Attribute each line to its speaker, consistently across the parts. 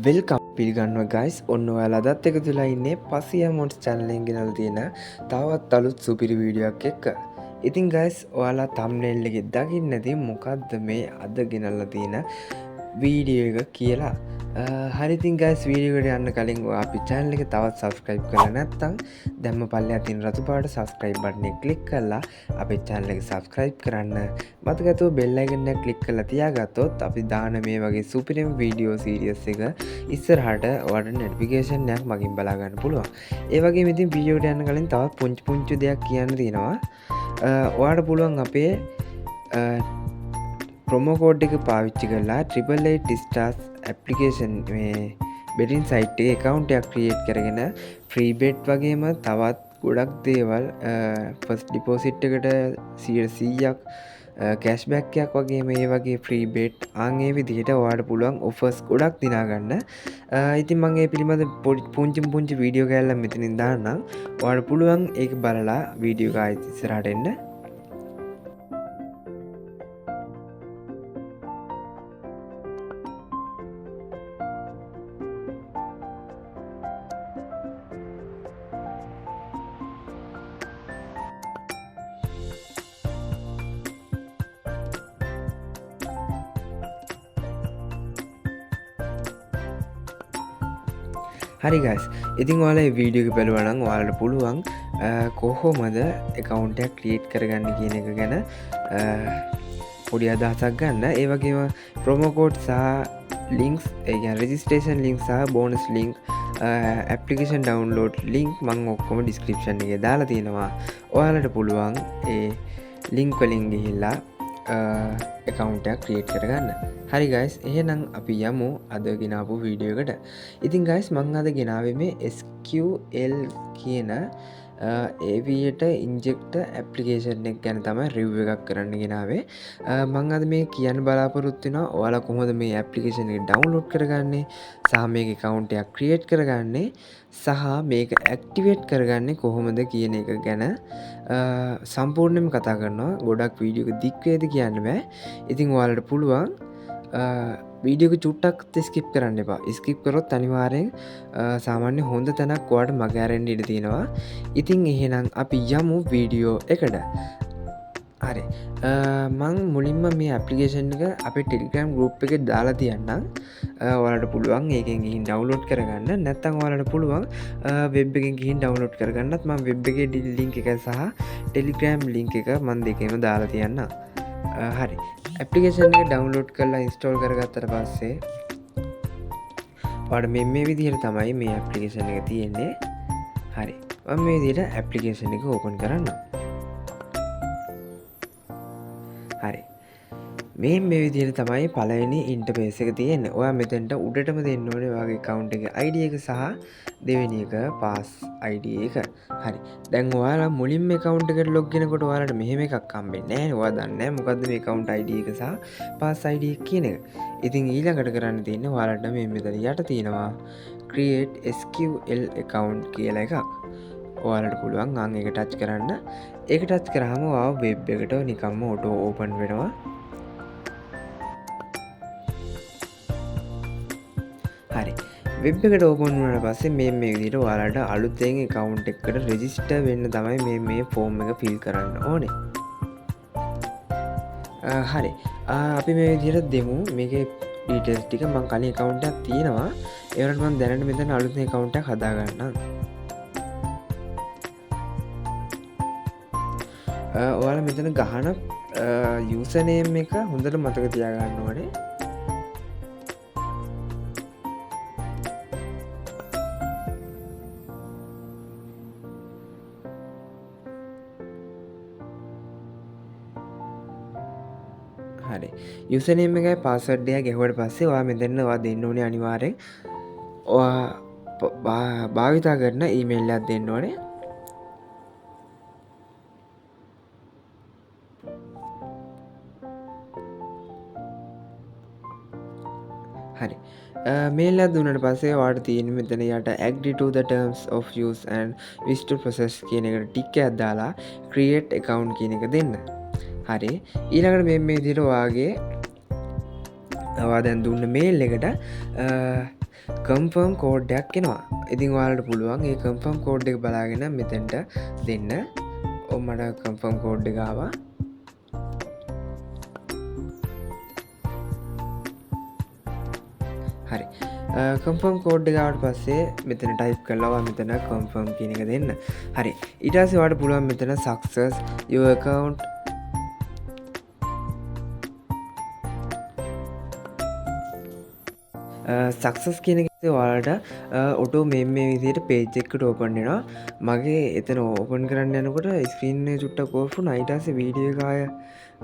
Speaker 1: Welcome පිළිගන්නවා guys. ඔන්න ඔයාලා අදත් එකතු වෙලා ඉන්නේ පසියා මොඩ්ස් channel එකෙන් ගෙනල්ලා තියෙන තවත් අලුත් සුපිරි වීඩියෝ එකක් එක්ක. ඉතින් ගයිස් ඔයාලා thumbnail එකේ දකින්න ඇති මොකද්ද මේ අද ගෙනල්ලා තියෙන වීඩියෝ එක කියලා. හරි ඉතින් ගයිස් වීඩියෝ එකට යන්න කලින් ඔයා අපි channel එක තවත් subscribe කරලා නැත්නම් දැම්ම පල්ලෙහා තියෙන රතු පාට subscribe button එක click කරලා අපේ channel එක subscribe කරන්න. මතකතුව bell icon එක click කරලා තියාගත්තොත් අපි දාන මේ වගේ සුපිරිම වීඩියෝ series එක ඉස්සරහට ඔයාලට notification එකක් මගින් බලා ගන්න පුළුවන්. ඒ වගේම ඉතින් වීඩියෝ එකට යන්න කලින් තවත් පුංචි දෙයක් කියන්න තියෙනවා. ඔයාලට පුළුවන් අපේ ප්‍රොමෝ කෝඩ් එක පාවිච්චි කරලා 888 stars application මේ betting site එකේ account එකක් create කරගෙන free bet වගේම තවත් ගොඩක් දේවල් first deposit එකට 100ක් කෑෂ්බැක් එකක් වගේ මේ වගේ ෆ්‍රී බෙට් ආන් ඒ විදිහට ඔයාලට පුළුවන් ඔෆර්ස් ගොඩක් දිනා ගන්න. ඉතින් මම මේ පිළිබඳ පුංචි වීඩියෝ කෑල්ලක් මෙතනින් දාන්නම්. ඔයාලට පුළුවන් ඒක බලලා වීඩියෝ එක ආයෙත් ඉස්සරහට එන්න. හරි ගයිස්, ඉතින් ඔයාලා මේ වීඩියෝ එක බලුවා නම් ඔයාලට පුළුවන් කොහොමද account එකක් create කරගන්න කියන එක ගැන පොඩි අදහසක් ගන්න. ඒ වගේම promo code සහ links, ඒ කියන්නේ registration link සහ bonus link, application download link මම ඔක්කොම description එකේ දාලා තියෙනවා. ඔයාලට පුළුවන් ඒ link වලින් ගිහිල්ලා account එකක් create කරගන්න. හරි guys, එහෙනම් අපි යමු අද ගෙනාවු වීඩියෝ එකට. ඉතින් guys මම අද ගෙනාවේ මේ SQL කියන aviator injector application එක ගැන තමයි review එකක් කරන්න ගෙනාවේ. මම අද මේ කියන්න බලාපොරොත්තු වෙනවා ඔයාලා කොහොමද මේ application එක download කරගන්නේ, සහ මේක account එකක් create කරගන්නේ, සහ මේක activate කරගන්නේ කොහොමද කියන එක ගැන සම්පූර්ණයෙන්ම කතා කරනවා. ගොඩක් වීඩියෝ එක දික් වේද කියන්න බෑ. ඉතින් ඔයාලට පුළුවන් වීඩියෝ එක චුට්ටක් ස්කිප් කරන්න එපා. ස්කිප් කරොත් අනිවාර්යෙන් සාමාන්‍ය හොඳ තැනක් ඔයාලට මග ඇරෙන්න ඉඩ තියෙනවා. ඉතින් එහෙනම් අපි යමු වීඩියෝ එකට. හරි. මං මුලින්ම මේ ඇප්ලිකේෂන් එක අපේ ටෙලිග්‍රෑම් ගෲප් එකේ දාලා තියන්නම්. ඔයාලට පුළුවන් ඒකෙන් ගිහින් ඩවුන්ලෝඩ් කරගන්න. නැත්නම් ඔයාලට පුළුවන් වෙබ් එකෙන් ගිහින් ඩවුන්ලෝඩ් කරගන්නත්. මම වෙබ් එකේ ලින්ක් එක සහ ටෙලිග්‍රෑම් ලින්ක් එක මම දෙකේම දාලා තියන්නම්. හරි. ඇප්ලිකේෂන් එක ඩවුන්ලෝඩ් කරලා ඉන්ස්ටෝල් කරගත්තට පස්සේ ඔයාලට මේ විදිහට තමයි මේ ඇප්ලිකේෂන් එක තියෙන්නේ. හරි. මම මේ විදිහට ඇප්ලිකේෂන් එක ඕපන් කරන්නම්. හරි. මේ විදිහට තමයි පළවෙනි ඉන්ටර්ෆේස් එක තියෙන්නේ. ඔයා මෙතෙන්ට උඩටම දෙන්න ඕනේ ඔයාගේ account එකේ ID එක සහ දෙවෙනි එක pass ID එක. හරි. දැන් ඔයාලා මුලින්ම account එකට log වෙනකොට ඔයාලට මෙහෙම එකක් හම්බෙන්නේ නැහැ. ඔයා දන්නේ නැහැ මොකද්ද මේ account ID එක සහ pass ID එක කියන එක. ඉතින් ඊළඟට කරන්න තියෙන්නේ ඔයාලට මේ මෙතන යට තියෙනවා create SQL account කියලා එකක්. ඔයාලට පුළුවන් අන් එක ටච් කරන්න. ඒක ටච් කරාම ඔයාව වෙබ් එකට නිකම්ම ඔටෝ ඕපන් වෙනවා. හරි. වෙබ් එකට ඕපන් වුණාට පස්සේ මේ විදිහට ඔයාලට අලුතෙන් account එකකට register වෙන්න තමයි මේ form එක fill කරන්න ඕනේ. හරි. අපි මේ විදිහට දෙමු. මේකේ details ටික මම කලින් account එකක් තියෙනවා. ඒ වුණාට මම දැනට මෙතන අලුතෙන් account එකක් හදා ගන්නම්. ඔයාලා මෙතන ගහන username එක හොඳට මතක තියාගන්න ඕනේ. හරි. username එකයි password එකයි ගැහුවට පස්සේ ඔයා මෙතන ඔයා දෙන්න ඕනේ අනිවාර්යෙන් ඔයා භාවිතා කරන email එකක් දෙන්න ඕනේ. හරි. මේල් එකක් දුන්නාට පස්සේ ඔයාලට තියෙන්නේ මෙතන යට agree to the terms of use and wish to process කියන එකට ටික් එකක් දාලා create account කියන එක දෙන්න. හරි. ඊළඟට මේ විදිහට ඔයාගේ ඔයා දැන් දුන්න මේල් එකට කම්ෆර්ම් කෝඩ්ඩයක් එනවා. ඉතින් ඔයාලට පුළුවන් ඒ කම්ෆර්ම් කෝඩ් එක බලාගෙන මෙතෙන්ට දෙන්න. මට කම්ෆර්ම් කෝඩ් එක ආවා. හරි. කම්ෆර්ම් කෝඩ් එක ආවට පස්සේ මෙතන ටයිප් කරලා මෙතන කම්ෆර්ම් කියන එක දෙන්න. හරි. ඊට පස්සේ ඔයාලට පුළුවන් මෙතන success your account සක්සස් කියන ඔයාලට ඔටෝ මෙම විදියට පේජ් එකට ඕපන් වෙනවා. මගේ එතන ඕපන් කරන්න යනකොට ස්ක්‍රීන් එක චුට්ටක් ඕෆ් වුණා. ඊට පස්සේ වීඩියෝ එක ආය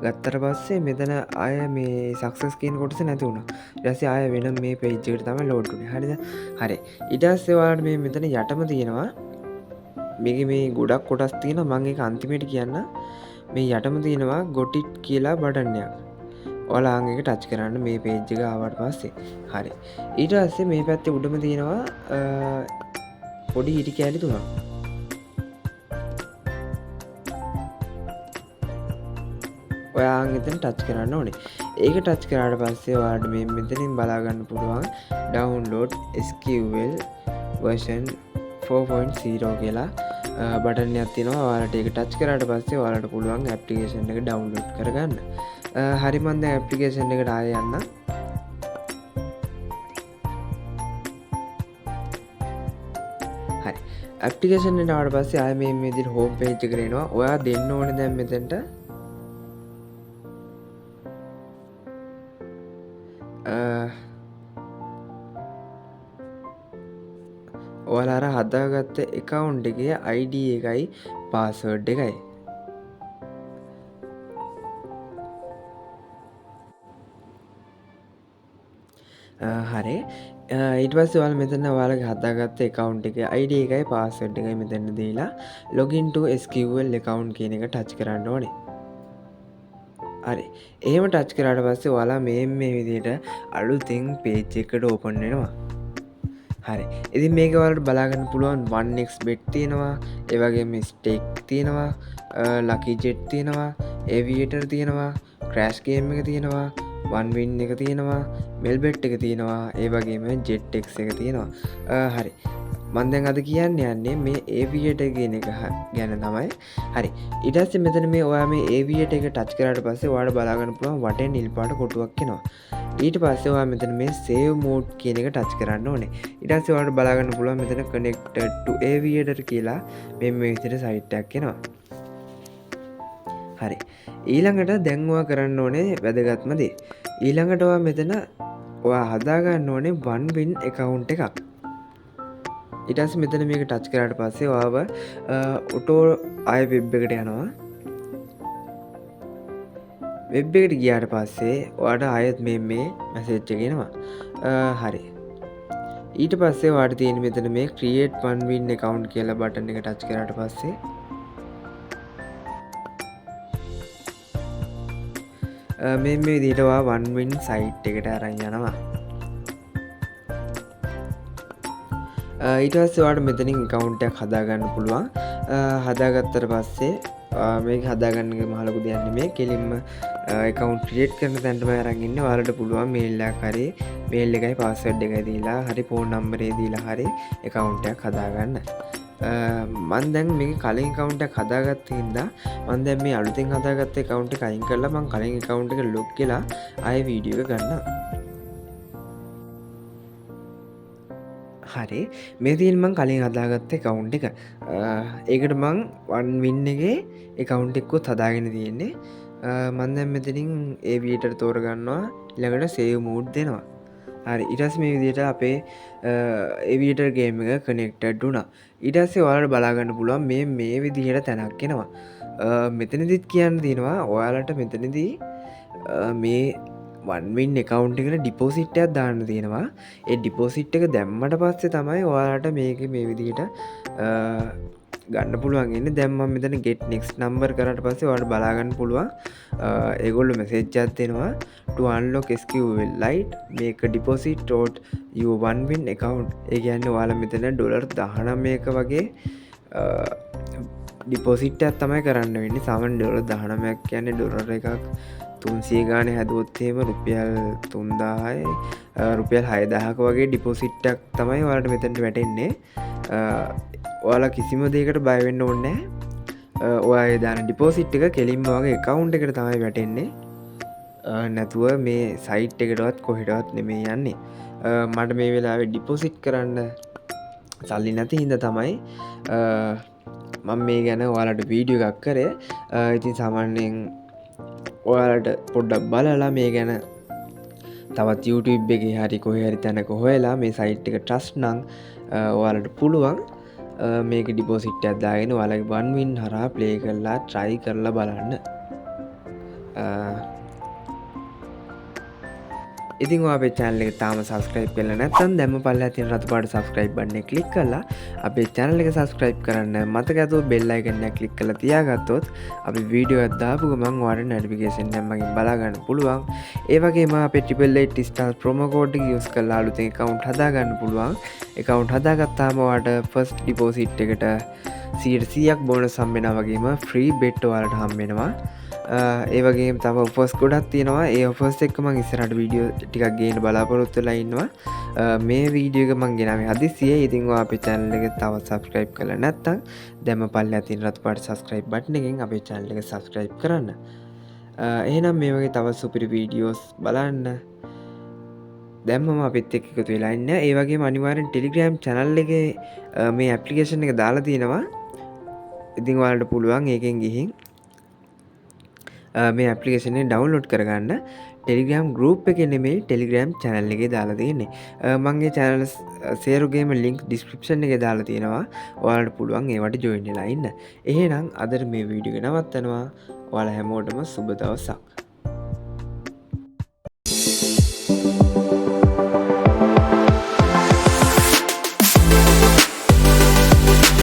Speaker 1: ගත්තට පස්සේ මෙතන ආය මේ සක්සස් කියන කොටස නැති වුණා. ඊට පස්සේ ආය වෙන මේ පේජ් එකට තමයි ලෝඩ් වුනේ. හරිද? හරි. ඊට පස්සේ ඔයාලට මේ මෙතන යටම තියෙනවා මේකේ මේ ගොඩක් කොටස් තියෙනවා. මම ඒක අන්තිමේට කියන්න. මේ යටම තියෙනවා got it කියලා බටන් එකක්. ඔයාලා ඒක ටච් කරන්න මේ පේජ් එක ආවට පස්සේ. හරි. ඊට පස්සේ මේ පැත්තේ උඩම තියෙනවා පොඩි ඉටි කැලි තුනක්. ඔයා එතන ටච් කරන්න ඕනේ. ඒක ටච් කරාට පස්සේ ඔයාලට මේ මෙතනින් බලා ගන්න පුළුවන් download SQL version 4.0 කියලා බටන් එකක් තියෙනවා. ඔයාලට ඒක ටච් කරාට පස්සේ ඔයාලට පුළුවන් ඇප්ලිකේෂන් එක ඩවුන්ලෝඩ් කරගන්න. හරි මම දැන් ඇප්ලිකේෂන් එකට ආයෙ යන්න. හරි. ඇප්ලිකේෂන් එකට ආවට පස්සේ ආයෙ මේ විදිහට හෝම් පේජ් එකට එනවා. ඔයා දෙන්න ඕනේ දැන් මෙතෙන්ට ඔයාලා අර හදාගත්ත account එකේ ID එකයි password එකයි. හරි. ඊට පස්සේ ඔයාලා මෙතන ඔයාලගේ හදාගත්ත account එකේ ID එකයි password එකයි මෙතන දීලා login to SQL account කියන එක ටච් කරන්න ඕනේ. හරි. එහෙම ටච් කරාට පස්සේ ඔයාලා මේ විදිහට අලුතින් page එකකට open වෙනවා. හරි. ඉතින් මේක ඔයාලට බලා ගන්න පුළුවන් 1x bet තියෙනවා, ඒ වගේම stake තියෙනවා, lucky jet තියෙනවා, aviator තියෙනවා, crash game එක තියෙනවා, one win එක තියෙනවා, melbet එක තියෙනවා, ඒ වගේම jetx එක තියෙනවා. හරි. මම දැන් අද කියන්න යන්නේ මේ aviator කියන එක ගැන තමයි. හරි. ඊට පස්සේ මෙතන මේ ඔයා මේ aviator එක ටච් කරාට පස්සේ ඔයාලට බලා ගන්න පුළුවන් වටේ නිල් පාට කොටුවක් එනවා. ඊට පස්සේ ඔයා මෙතන මේ save mode කියන එක ටච් කරන්න ඕනේ. ඊට පස්සේ ඔයාලට බලා ගන්න පුළුවන් මෙතන connected to aviator කියලා මේ විදිහට site එකක් එනවා. හරි. ඊළඟට දැන් ඔයා කරන්න ඕනේ වැදගත්ම දේ. ඊළඟට ඔයා මෙතන ඔයා හදා ගන්න ඕනේ one win account එකක්. ඊට පස්සේ මෙතන මේක ටච් කරාට පස්සේ ඔයාව ඔටෝ ආය වෙබ් එකට යනවා. වෙබ් එකට ගියාට පස්සේ ඔයාට ආයෙත් මේ මැසේජ් එක එනවා. හරි. ඊට පස්සේ ඔයාට තියෙන මෙතන මේ create one win account කියලා බටන් එක ටච් කරාට පස්සේ මේ විදිහට ඔයා one win site එකට අරන් යනවා. ඊට පස්සේ ඔයාට මෙතනින් account එකක් හදාගන්න පුළුවන්. හදාගත්තට පස්සේ මේක හදාගන්න මහ ලොකු දෙයක් නෙමෙයි. කෙලින්ම account create කරන තැනටම අරන් ඉන්නේ. ඔයාලට පුළුවන් mail එකක් හරි mail එකයි password එකයි දීලා හරි phone number එක දීලා හරි account එකක් හදාගන්න. මම දැන් මේක කලින් account එකක් හදාගත්ත හින්දා මම දැන් මේ අලුතෙන් හදාගත්ත account එක අයින් කරලා මම කලින් account එක log කරලා ආයෙ වීඩියෝ එක ගන්නවා. හරි. මේ තියෙන මම කලින් හදාගත්ත account එක. ඒකට මම one win එකේ account එකකුත් හදාගෙන තියෙන්නේ. මම දැන් මෙතනින් aviator තෝරගන්නවා. ඊළඟට save mode දෙනවා. හරි. ඊට පස්සේ මේ විදිහට අපේ aviator game එක connected වුණා. ඊට පස්සේ ඔයාලට බලා ගන්න පුළුවන් මේ විදිහට තැනක් එනවා. මෙතනදිත් කියන්න තියෙනවා ඔයාලට මෙතනදී මේ one win account එකට deposit එකක් දාන්න තියෙනවා. ඒ deposit එක දැම්මට පස්සේ තමයි ඔයාලට මේක මේ විදිහට ගන්න පුළුවන් ඉන්නේ. දැන් මම මෙතන get next number කරාට පස්සේ ඔයාලට බලා ගන්න පුළුවන් ඒගොල්ලෝ message එකක් දෙනවා to unlock SQL Lite make a deposit or your one win account. ඒ කියන්නේ ඔයාලා මෙතන $19ක වගේ ඩිපොසිට් එකක් තමයි කරන්න වෙන්නේ. සාමාන්‍ය $19ක් කියන්නේ ඩොලර් එකක් 300 ගාන හැදුවොත්තේම රුපියල් 3000යි රුපියල් 6000ක වගේ ඩිපොසිට්ටක් තමයි ඔයාලට මෙතැන්ට වැටෙන්නේ. ඔයාලා කිසිම දෙයකට බයවෙන්න ඕන්නෑ. ඔයා දාන ඩිපෝසිට් එක කෙලින්ම වගේ එකකවුන්් එකට තමයි වැටෙන්නේ. නැතුව මේ සයිට් එකටවත් කොහෙටවත් නෙමේ යන්නේ. මට මේ වෙලාවෙ ඩිපොසිට් කරන්න සල්ලි නැති හින්ද තමයි මම මේ ගැන ඔයාලට වීඩියෝ එකක් කරේ. ඉතින් සාමාන්‍යයෙන් ඔයාලට පොඩ්ඩක් බලලා මේ ගැන තවත් YouTube එකේ හරි කොහේ හරි තැනක හොයලා මේ සයිට් එක ට්‍රස්ට් නම් ඔයාලට පුළුවන් මේක ඩිපොසිට් එකක් දාගෙන ඔයාලගේ වන්වින් හරහා ප්ලේ කරලා try කරලා බලන්න. ඉතින් අපේ channel එක තාම subscribe කරලා නැත්නම් දැම්ම පල්ලෙහා තියෙන රතු පාට subscribe button එක click කරලා අපේ channel එක subscribe කරන්න මතක ඇතුව bell icon එක click කරලා තියාගත්තොත් අපි වීඩියෝ එකක් දාපු ගමන් ඔයාලට notification එක මගෙන් බලා ගන්න පුළුවන්. ඒ වගේම අපේ 888 star promo code එක use කරලා අලුතෙන් account හදා ගන්න පුළුවන්. account හදාගත්තාම ඔයාලට first deposit එකට 100%ක් bonus හම්බ වෙනවා වගේම free bet ඔයාලට හම්බ වෙනවා. ඒ වගේ තම ඔෆර්ස් ගොඩක් තියෙනවා. ඒ ඔෆර්ස් එක්ක මම ඉස්සරහට වීඩියෝ ටිකක් ගේන්න බලාපොරොත්තු වෙලා ඉන්නවා. මේ වීඩියෝ එක මම ගෙනාවේ හදිස්සියේ. ඉතින් ඔයා අපේ channel එක තවත් subscribe කරලා නැත්නම් දැම්ම පල්ලෙහා තියෙන රතු පාට subscribe button එකෙන් අපේ channel එක subscribe කරන්න. එහෙනම් මේ වගේ තවත් සුපිරි වීඩියෝස් බලන්න දැම්මම අපිත් එක්ක එකතු වෙලා ඉන්න. ඒ වගේම අනිවාර්යෙන් Telegram channel එකේ මේ application එක දාලා තියෙනවා. ඉතින් ඔයාලට පුළුවන් ඒකෙන් ගිහින් මේ ඇපලිකේෂන් එක ඩවුන්ලෝඩ් කරගන්න. ටෙලිග්‍රෑම් ගෲප් එකේ නෙමෙයි ටෙලිග්‍රෑම් channel එකේ දාලා තියෙන්නේ. මගේ channel සේරුගේම link description එකේ දාලා තියෙනවා. ඔයාලට පුළුවන් ඒවට join වෙලා ඉන්න. එහෙනම් අදට මේ වීඩියෝ එක නවත්තනවා. ඔයාලා හැමෝටම සුබ දවසක්.